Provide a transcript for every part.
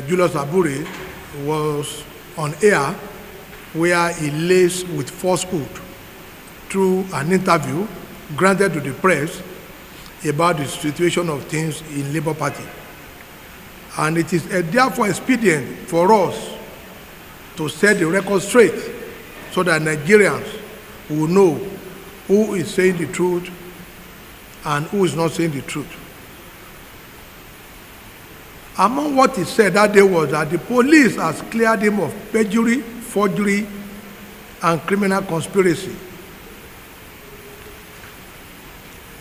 Julius Abure was on air where he lays with falsehood through an interview granted to the press about the situation of things in Labour Party. And it is therefore expedient for us to set the record straight so that Nigerians will know who is saying the truth and who is not saying the truth. Among what he said that day was that the police has cleared him of perjury, forgery, and criminal conspiracy.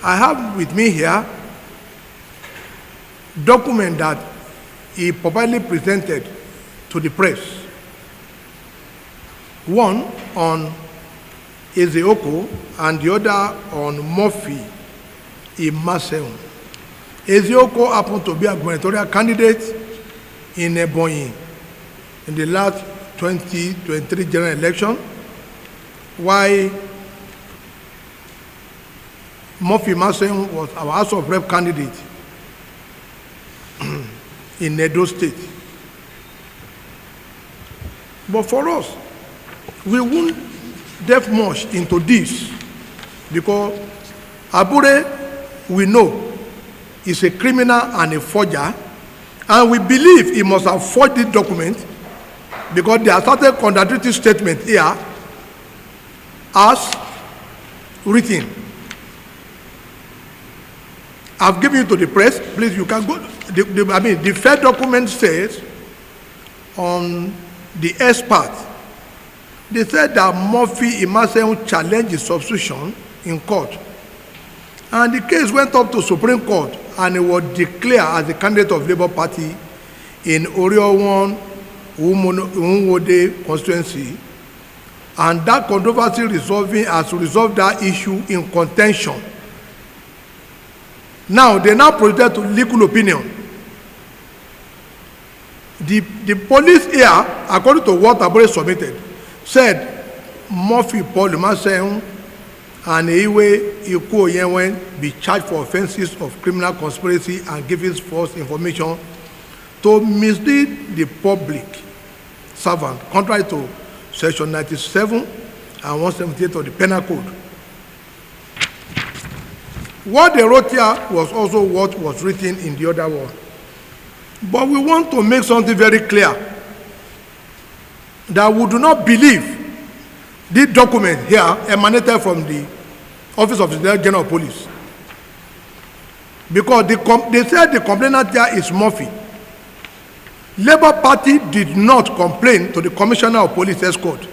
I have with me here document that he publicly presented to the press. One on Ezeoko and the other on Murphy Imaseun. Ezeoko happened to be a gubernatorial candidate in Ebonyi in the last 2023 general election, while Murphy Imaseun was our House of Rep candidate in Edo State. But for us, we won't delve much into this because Abure, we know, is a criminal and a forger, and we believe he must have forged this document because there are certain contradictory statements here as written. I've given you to the press. Please, you can go. The fair document says on the expert, they said that Murphy Imaseun challenged his substitution in court. And the case went up to Supreme Court and he was declared as the candidate of Labour Party in Orio 1 Umwode constituency. And that controversy has resolved that issue in contention. Now, they now proceeded to legal opinion. The police here, according to what Abure submitted, said Murphy Paul Imaseun and Iwe Iku Oyenwen be charged for offenses of criminal conspiracy and giving false information to mislead the public servant, contrary to Section 97 and 178 of the Penal Code. What they wrote here was also what was written in the other one. But we want to make something very clear, that we do not believe this document here emanated from the Office of the Director General of Police. Because they said the complainant here is Murphy. Labour Party did not complain to the Commissioner of Police Escort.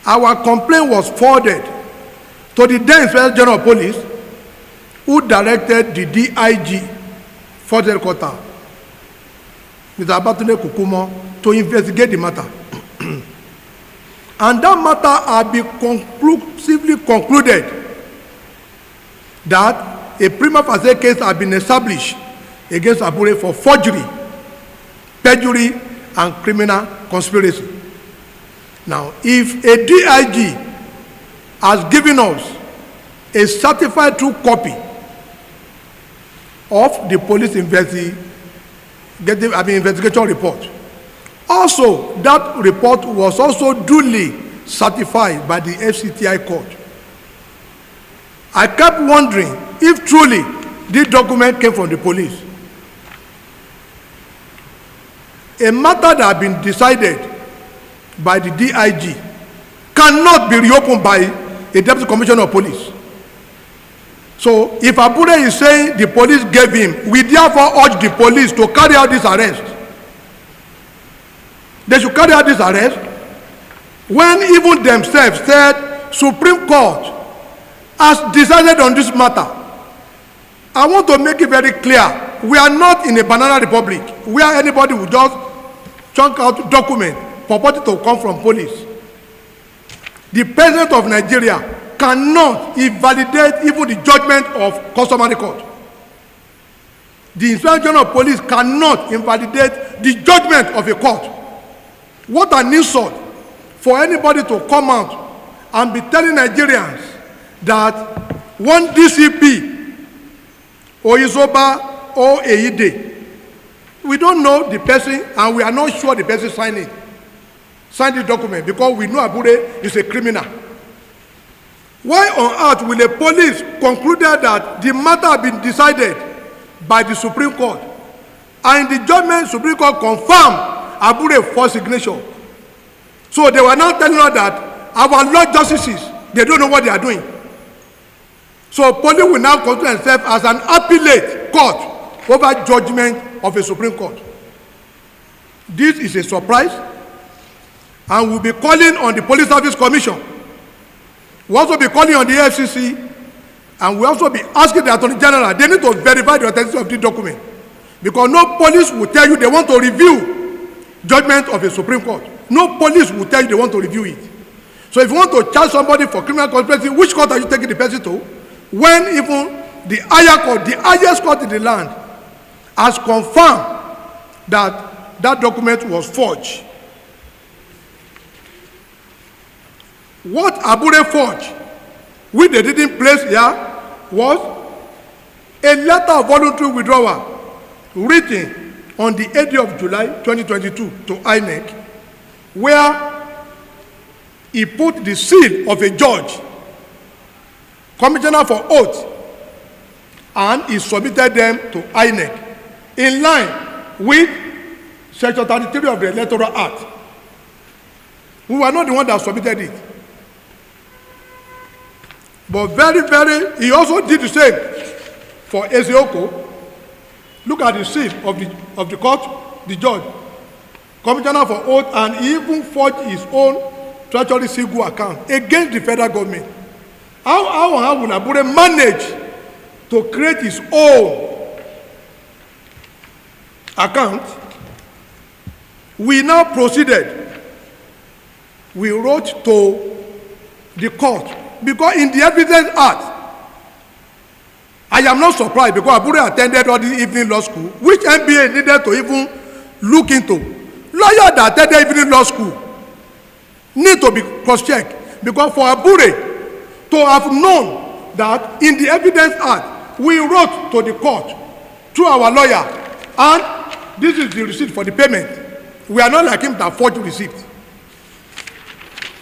Our complaint was forwarded to the then Inspector General of Police, who directed the DIG, Fort Headquarters, Mr. Abatunde Kukumo, to investigate the matter. And that matter had been conclusively concluded that a prima facie case had been established against Abure for forgery, perjury, and criminal conspiracy. Now, if a DIG has given us a certified true copy of the police investigation report, also that report was also duly certified by the FCTI court. I kept wondering if truly this document came from the police. A matter that had been decided by the DIG cannot be reopened by a Deputy Commissioner of Police. So if Abure is saying the police gave him, we therefore urge the police to carry out this arrest. They should carry out this arrest when even themselves said Supreme Court has decided on this matter. I want to make it very clear, we are not in a banana republic where anybody will just chunk out document purported to come from police. The President of Nigeria cannot invalidate even the judgment of customary court. The Inspector General of Police cannot invalidate the judgment of a court. What an insult for anybody to come out and be telling Nigerians that one DCP or Isoba or Eide, We don't know the person, and we are not sure the person signed the document, because we know Abure is a criminal. Why on earth will the police concluded that the matter had been decided by the Supreme Court, and in the judgment Supreme Court confirmed Abure false signature? So they were now telling us that our law justices, they don't know what they are doing. So police will now consider themselves as an appellate court over judgment of a Supreme Court. This is a surprise, and we'll be calling on the Police Service Commission. We'll also be calling on the FCC, and we'll also be asking the Attorney General, they need to verify the authenticity of the document, because no police will tell you they want to review judgment of a Supreme Court. No police will tell you they want to review it. So if you want to charge somebody for criminal conspiracy, which court are you taking the person to? When even the higher court, the highest court in the land, has confirmed that that document was forged. What Abure forged, which they didn't place here, was a letter of voluntary withdrawal written on the 8th of July 2022 to INEC, where he put the seal of a judge, commissioner for oath, and he submitted them to INEC in line with Section 33 of the Electoral Act. We were not the one that submitted it. But he also did the same for Ezeoko. Look at the seal of the court, the judge, commissioner for oath, and he even forged his own treasury single account against the federal government. How will Abure manage to create his own account? We now proceeded. We wrote to the court, because in the Evidence Act, I am not surprised, because Abure attended all the evening law school, which MBA needed to even look into. Lawyers that attended evening law school need to be cross-checked, because for Abure to have known that in the Evidence Act, we wrote to the court through our lawyer, and this is the receipt for the payment. We are not like him that forged the receipt.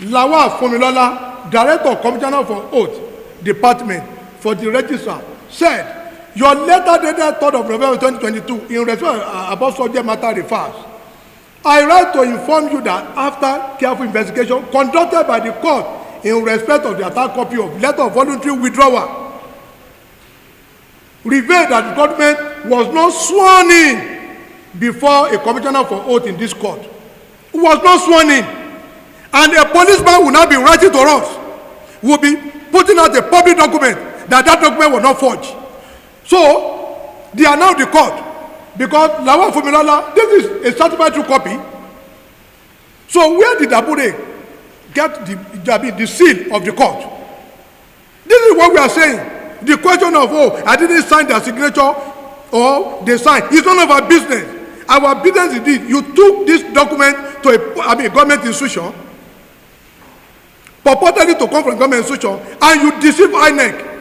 Lawal Fumilola, Director, Commissioner for Oath Department for the Registrar, said, your letter dated 3rd of November 2022 in respect about subject matter refers. I write to inform you that after careful investigation conducted by the court in respect of the attached copy of letter of voluntary withdrawal, revealed that the government was not sworn in before a commissioner for oath in this court. Who was not sworn in. And a policeman will now be writing to us, will be putting out a public document that document was not forged. So they are now the court, because Lawal Fumilola, this is a certified true copy. So where did Abure get the seal of the court? This is what we are saying. The question of, I didn't sign their signature or they signed, it's none of our business. Our business is this: you took this document to a government institution, purportedly to come from government institution, and you deceived INEC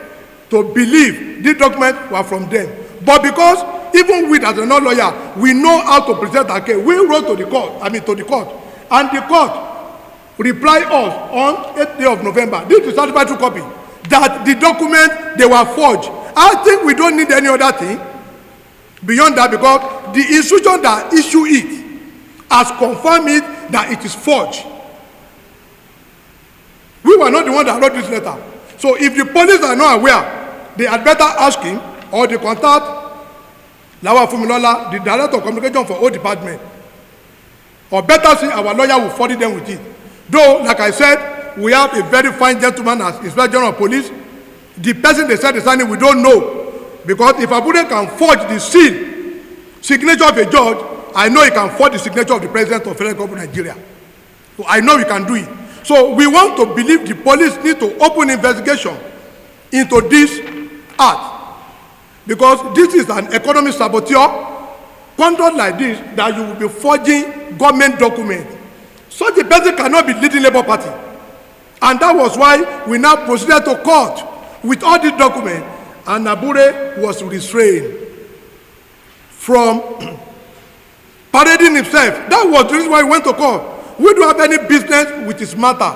to believe this document was from them. But because even we as a non-lawyer, we know how to present our case, we wrote to the court, and the court replied us on 8th day of November. This is certified true copy, that the document, they were forged. I think we don't need any other thing beyond that, because the institution that issued it has confirmed it that it is forged. We were not the one that wrote this letter. So if the police are not aware, they had better ask him, or they contact Lawal Fumilola, the Director of Communication for Oath Department, or better see our lawyer will forward them with it. Though, like I said, we have a very fine gentleman as Inspector General of Police. The person they said they signed it, we don't know. Because if Abure can forge the signature of a judge, I know he can forge the signature of the President of Federal Government of Nigeria. So I know he can do it. So we want to believe the police need to open investigation into this act, because this is an economic saboteur. Conduct like this, that you will be forging government documents. Such a person cannot be leading Labour Party. And that was why we now proceeded to court with all these documents, and Abure was restrained from himself, that was the reason why he went to court. We don't have any business with his matter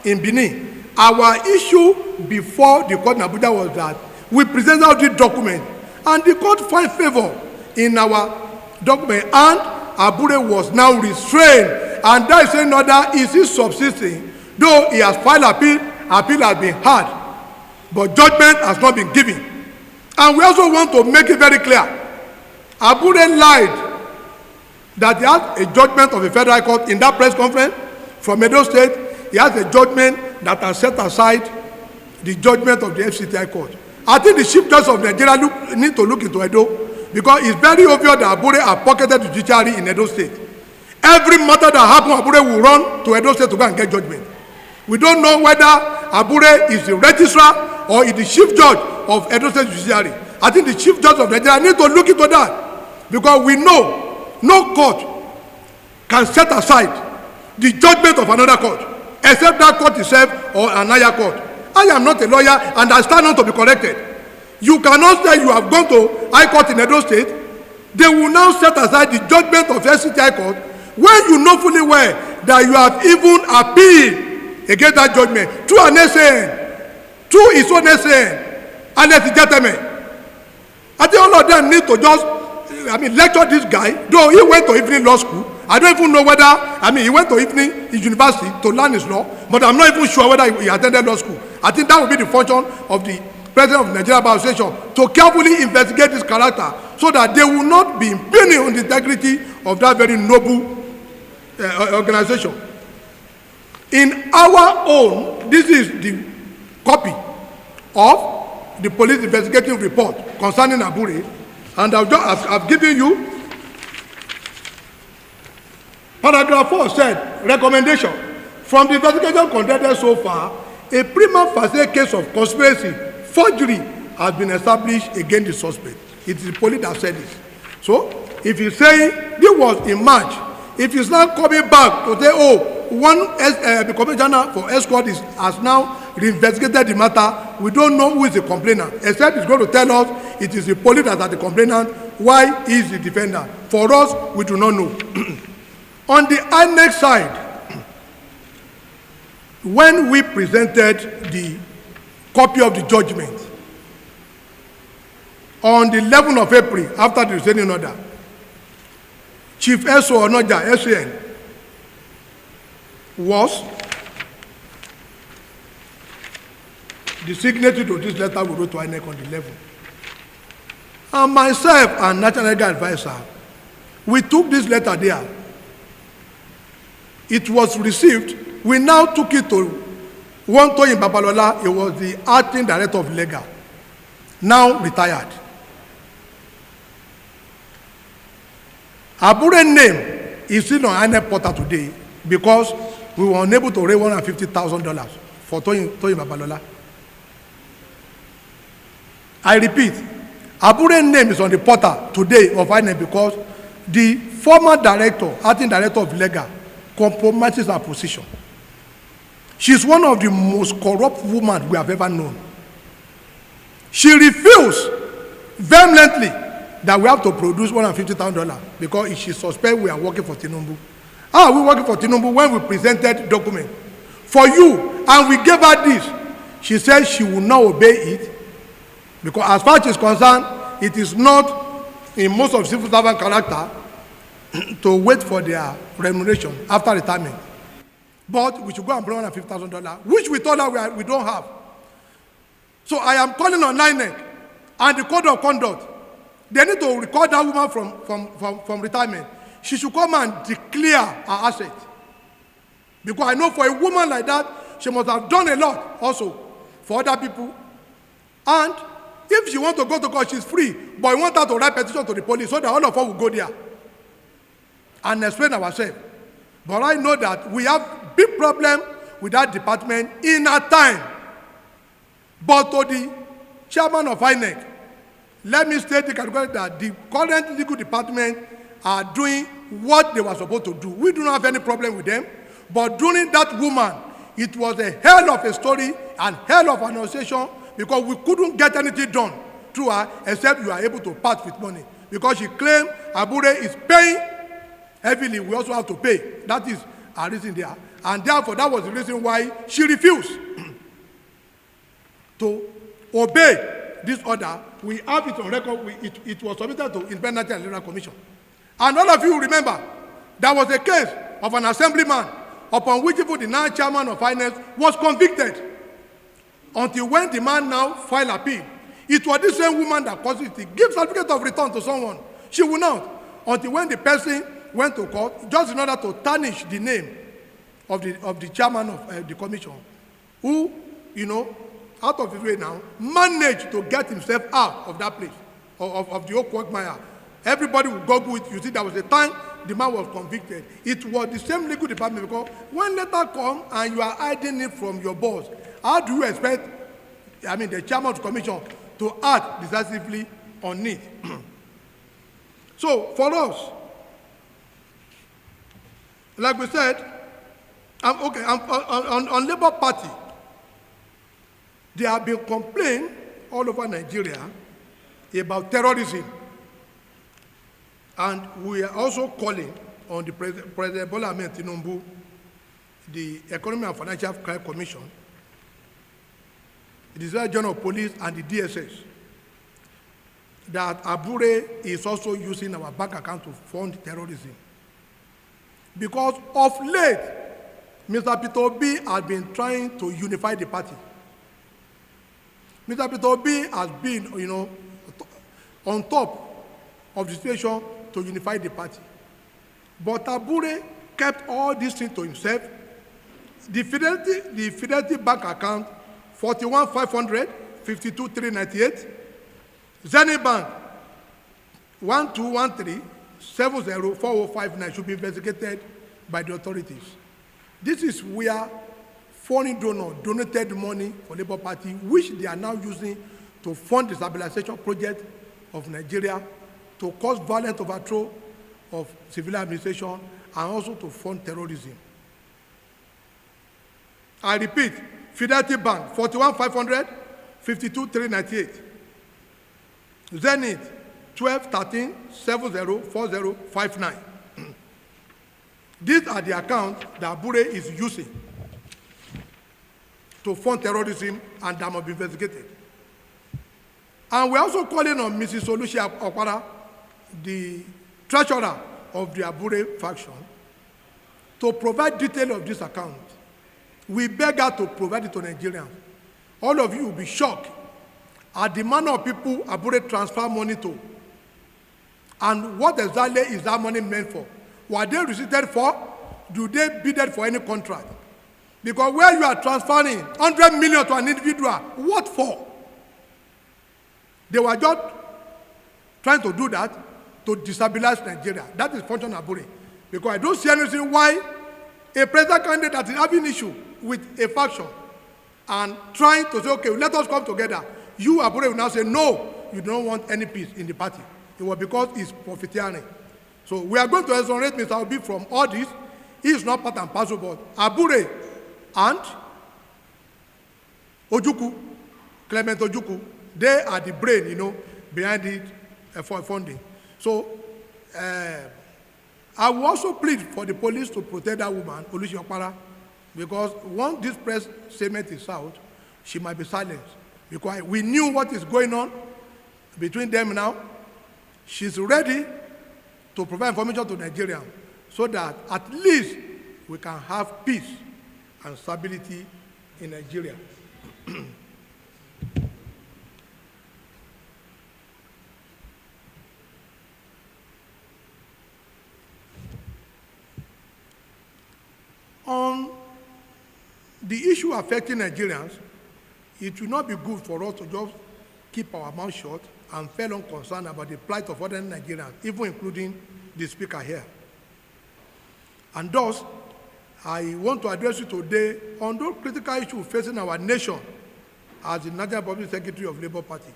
in Benin. Our issue before the court in Abuja was that we presented out the document, and the court found favor in our document, and Abure was now restrained, and that is another is he subsisting, though he has filed appeal has been heard, but judgment has not been given. And we also want to make it very clear, Abure lied that he has a judgment of a federal court in that press conference from Edo State. He has a judgment that has set aside the judgment of the FCTI court. I think the Chief Justice of Nigeria need to look into Edo, because it's very obvious that Abure have pocketed the judiciary in Edo State. Every matter that happens, Abure will run to Edo State to go and get judgment. We don't know whether Abure is the registrar or is the chief judge of Edo State judiciary. I think the Chief Justice of Nigeria need to look into that, because we know no court can set aside the judgment of another court, except that court itself or an higher court. I am not a lawyer, and I stand on to be corrected. You cannot say you have gone to High Court in Edo State. They will now set aside the judgment of FCTI court when you know fully well that you have even appealed against that judgment through an SAN, through his own SAN, and legitimate. I think all of them need to just, lecture this guy, though he went to evening law school. I don't even know whether, he went to evening university to learn his law, but I'm not even sure whether he attended law school. I think that would be the function of the President of the Nigeria Bar Association, to carefully investigate this character so that they will not be impugning on the integrity of that very noble organization. In our own, this is the copy of the police investigative report concerning Abure, and I've given you paragraph 4 said, recommendation. From the investigation conducted so far, a prima facie case of conspiracy, forgery has been established against the suspect. It is the police that said this. So, if he's saying this was in March, if he's now coming back to say, the commissioner for escort has now reinvestigated the matter, we don't know who is the complainant, except he's going to tell us it is the police that are the complainant, why he is the defendant. For us, we do not know. On the INEC side, when we presented the copy of the judgment on the 11th of April, after the restraining order, Chief S.O. Onoja, SAN, was the signatory to this letter we wrote to INEC on the 11th. And myself and National Legal Advisor, we took this letter there. It was received. We now took it to one Toyin Babalola. He was the acting director of legal, now retired. Abure's name is still on INEC portal today because we were unable to raise $150,000 for Toyin Babalola. I repeat, Abure's name is on the portal today of INEC because the former director, acting director of legal, compromises her position. She's one of the most corrupt women we have ever known. She refused vehemently that we have to produce $150,000 because if she suspects we are working for Tinubu. How are we working for Tinubu when we presented document for you and we gave her this? She said she will not obey it because as far as she's concerned, it is not in most of civil servant character to wait for their remuneration after retirement. But we should go and borrow $150,000, which we told her we don't have. So I am calling on INEC and the code of conduct. They need to record that woman from retirement. She should come and declare her asset. Because I know for a woman like that, she must have done a lot also for other people. And if she wants to go to court, she's free. But we want her to write petition to the police so that all of us will go there and explain ourselves. But I know that we have big problem with that department in our time. But to the chairman of INEC, let me state the category that the current legal department are doing what they were supposed to do. We do not have any problem with them. But during that woman, it was a hell of a story and hell of an association because we couldn't get anything done through her except you are able to part with money. Because she claimed Abure is paying heavily, we also have to pay. That is our reason there. And therefore, that was the reason why she refused to obey this order. We have it on record. It was submitted to Independent Electoral Commission. And all of you remember, there was a case of an assemblyman upon which even the now chairman of finance was convicted. Until when the man now filed appeal, it was the same woman that caused it to give certificate of return to someone. She will not. Until when the person went to court, just in order to tarnish the name of the chairman of the commission, who, out of his way now, managed to get himself out of that place, of the old quagmire. Everybody will Google it. You see, there was a time the man was convicted. It was the same legal department, because when letter come and you are hiding it from your boss, how do you expect, the chairman of the commission to act decisively on it? So, for us, like we said, on Labour Party, there have been complaints all over Nigeria about terrorism. And we are also calling on the President Bola Ahmed Tinubu, the Economic and Financial Crime Commission, the Director General of Police, and the DSS, that Abure is also using our bank account to fund terrorism. Because of late, Mr. Peter Obi has been trying to unify the party. Mr. Peter Obi has been, on top of the situation to unify the party. But Abure kept all these things to himself. The Fidelity Bank account, 41,500, 52,398. Zenith Bank, 1213, 704059 should be investigated by the authorities. This is where foreign donors donated money for Labour Party, which they are now using to fund the stabilization project of Nigeria, to cause violent overthrow of civilian administration, and also to fund terrorism. I repeat, Fidelity Bank, 41,500, 52,398. Zenith, 1213 704059. These are the accounts that Abure is using to fund terrorism, and that must be investigated. And we're also calling on Mrs. Olushi Okwara, the treasurer of the Abure faction, to provide detail of this account. We beg her to provide it to Nigerians. All of you will be shocked at the manner of people Abure transfer money to. And what exactly is that money meant for? Were they received for? Do they bid for any contract? Because where you are transferring 100 million to an individual, what for? They were just trying to do that to destabilize Nigeria. That is function of Abure. Because I don't see any reason why a president candidate that is having issue with a faction and trying to say, okay, let us come together. You, Abure, will now say, no, you don't want any peace in the party. It was because it's profiteering. So we are going to exonerate Mr. Obi from all this. He is not part and parcel, but Abure and Ojukwu, Clement Ojukwu, they are the brain, behind it for funding. So I will also plead for the police to protect that woman, Olushi Okwara, because once this press statement is out, she might be silenced. Because we knew what is going on between them now. She's ready to provide information to Nigerians so that at least we can have peace and stability in Nigeria. On the issue affecting Nigerians, it will not be good for us to just keep our mouth shut and feel unconcerned about the plight of other Nigerians, even including the speaker here. And thus, I want to address you today on those critical issues facing our nation as the National Public Secretary of Labour Party.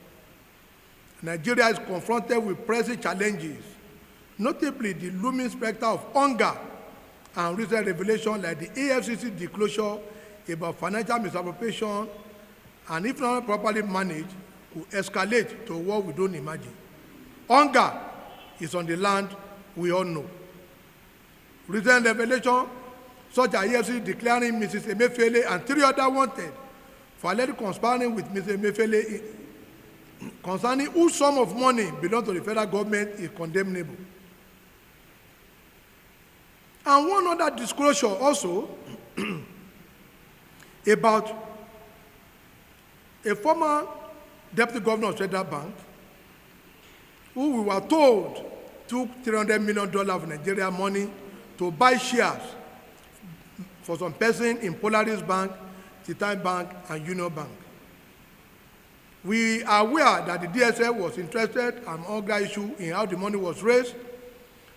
Nigeria is confronted with pressing challenges, notably the looming specter of hunger and recent revelations like the AFCC disclosure about financial misappropriation, and if not properly managed, will escalate to what we don't imagine. Hunger is on the land, we all know. Recent revelation, such as EFCC declaring Mrs. Emefiele and 3 others wanted for allegedly conspiring with Mrs. Emefiele concerning whose sum of money belongs to the federal government is condemnable. And one other disclosure also about a former deputy governor of Central Bank who we were told took $300 million of Nigeria money to buy shares for some person in Polaris Bank, Titan Bank, and Union Bank. We are aware that the DSL was interested and other issue in how the money was raised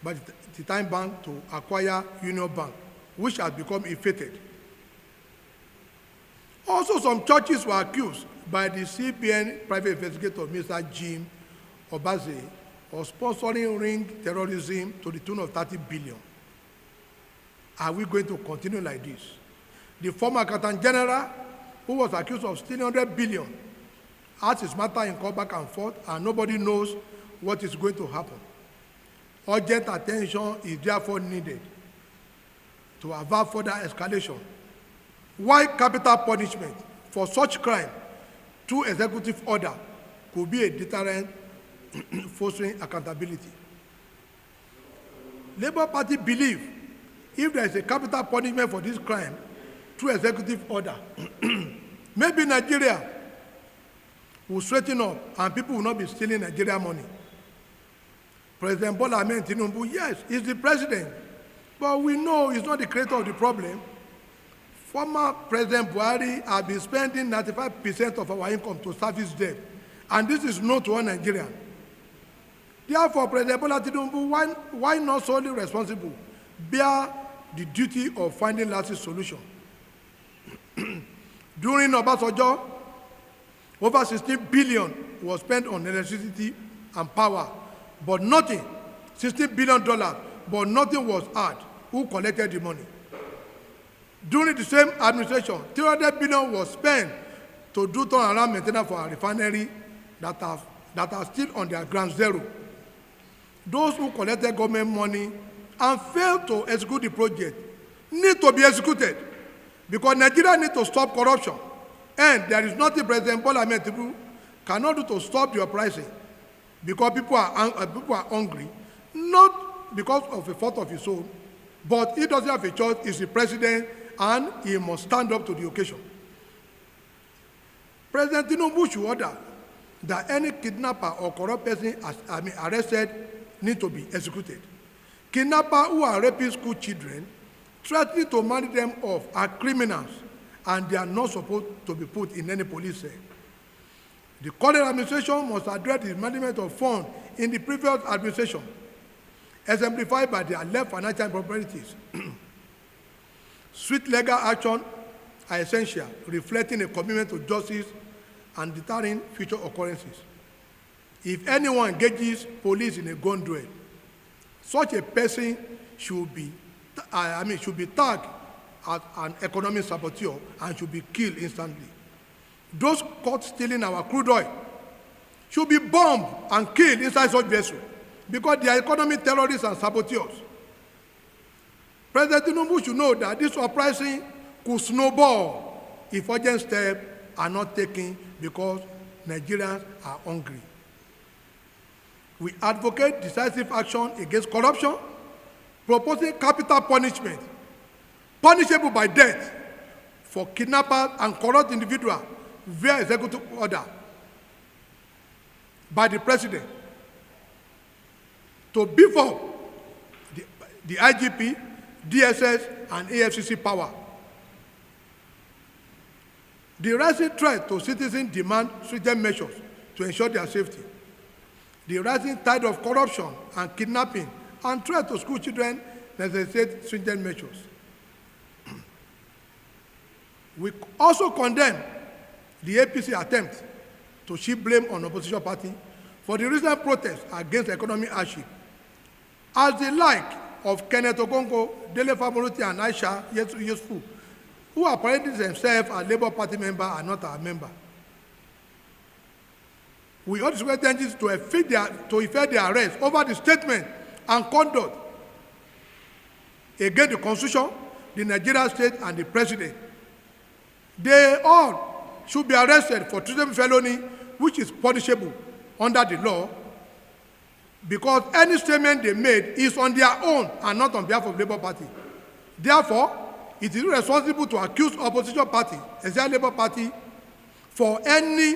by the Titan Bank to acquire Union Bank, which has become effected. Also, some churches were accused by the CBN private investigator, Mr. Jim Obaze, of sponsoring ring terrorism to the tune of 30 billion. Are we going to continue like this? The former Accountant General, who was accused of stealing 100 billion, has his matter in court back and forth, and nobody knows what is going to happen. Urgent attention is therefore needed to avert further escalation. Why capital punishment for such crime through executive order could be a deterrent fostering accountability. Labour Party believe if there is a capital punishment for this crime through executive order, maybe Nigeria will straighten up and people will not be stealing Nigeria money. President Bola Ahmed Tinubu, yes, he's the president, but we know he's not the creator of the problem. Former President Buhari has been spending 95% of our income to service debt, and this is known to all Nigerians. Therefore, President Bola Tinubu, why not solely responsible, bear the duty of finding lasting solution? During Obasanjo, over 16 billion was spent on electricity and power, but nothing, $16 billion, but nothing was had. Who collected the money? During the same administration, 300 billion was spent to do turnaround maintenance for a refinery that are still on their ground zero. Those who collected government money and failed to execute the project need to be executed, because Nigeria needs to stop corruption. And there is nothing President Bola Ahmed Tinubu cannot do to stop the uprising, because people are hungry, not because of a fault of his own, but he doesn't have a choice. He's the president, and he must stand up to the occasion. President Tinubu should order that any kidnapper or corrupt person arrested need to be executed. Kidnappers who are raping school children, threatening to marry them off, are criminals, and they are not supposed to be put in any police cell. The current administration must address the management of funds in the previous administration, exemplified by their left financial improprieties. Swift legal action are essential, reflecting a commitment to justice and deterring future occurrences. If anyone engages police in a gun duel, such a person should be tagged as an economic saboteur and should be killed instantly. Those caught stealing our crude oil should be bombed and killed inside such vessels, because they are economic terrorists and saboteurs. President Tinubu should know that this uprising could snowball if urgent steps are not taken, because Nigerians are hungry. We advocate decisive action against corruption, proposing capital punishment, punishable by death, for kidnappers and corrupt individuals via executive order by the president, to beef up the IGP, DSS, and AFCC power. The rising threat to citizens demand stringent measures to ensure their safety. The rising tide of corruption and kidnapping and threat to school children necessitate stringent measures. We also condemn the APC attempt to shift blame on opposition party for the recent protests against economic hardship, as the like of Kenneth Ogongo, Dele Famoroti, and Aisha Yesu, who are parading themselves as Labour Party member and not our member. We urge the entities to effect their arrest over the statement and conduct against the Constitution, the Nigerian state, and the president. They all should be arrested for treason felony, which is punishable under the law, because any statement they made is on their own and not on behalf of Labour Party. Therefore, it is irresponsible to accuse opposition party, except Labour Party, for any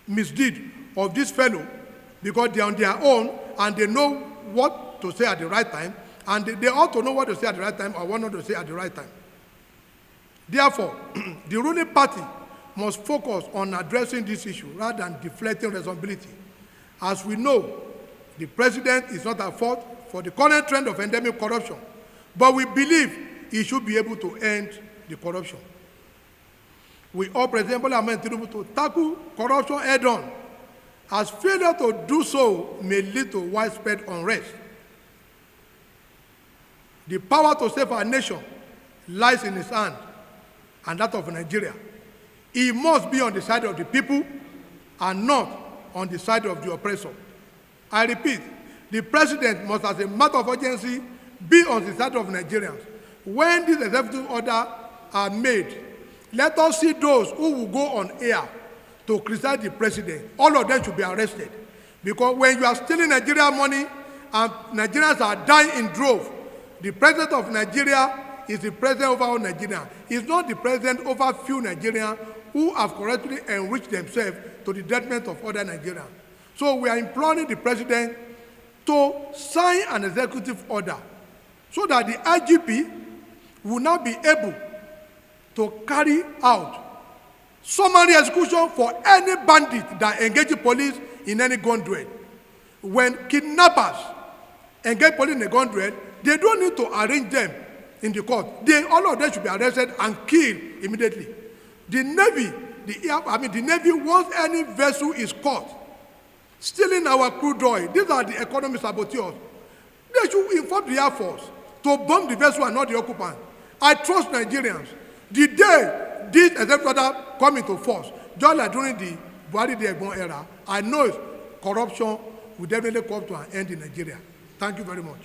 misdeed of this fellow, because they are on their own and they know what to say at the right time, and they ought to know what to say at the right time or what not to say at the right time. Therefore, the ruling party must focus on addressing this issue rather than deflecting responsibility. As we know, the president is not at fault for the current trend of endemic corruption, but we believe he should be able to end the corruption. We urge President Bola Ahmed Tinubu to tackle corruption head-on, as failure to do so may lead to widespread unrest. The power to save our nation lies in his hand and that of Nigeria. He must be on the side of the people and not on the side of the oppressor. I repeat, the president must, as a matter of urgency, be on the side of Nigerians. When these executive orders are made, let us see those who will go on air to criticize the president. All of them should be arrested. Because when you are stealing Nigerian money and Nigerians are dying in droves, the president of Nigeria is the president over all Nigerians. He is not the president over few Nigerians who have correctly enriched themselves to the detriment of other Nigerians. So we are imploring the president to sign an executive order so that the IGP will now be able to carry out summary execution for any bandit that engages police in any gun duel. When kidnappers engage police in a gun duel, they don't need to arrange them in the court. All of them should be arrested and killed immediately. The Navy, once any vessel is caught stealing our crude oil, these are the economic saboteurs, they should inform the Air Force to bomb the vessel and not the occupant. I trust Nigerians. The day this executive order come into force, just like during the Buhari era, I know corruption will definitely come to an end in Nigeria. Thank you very much.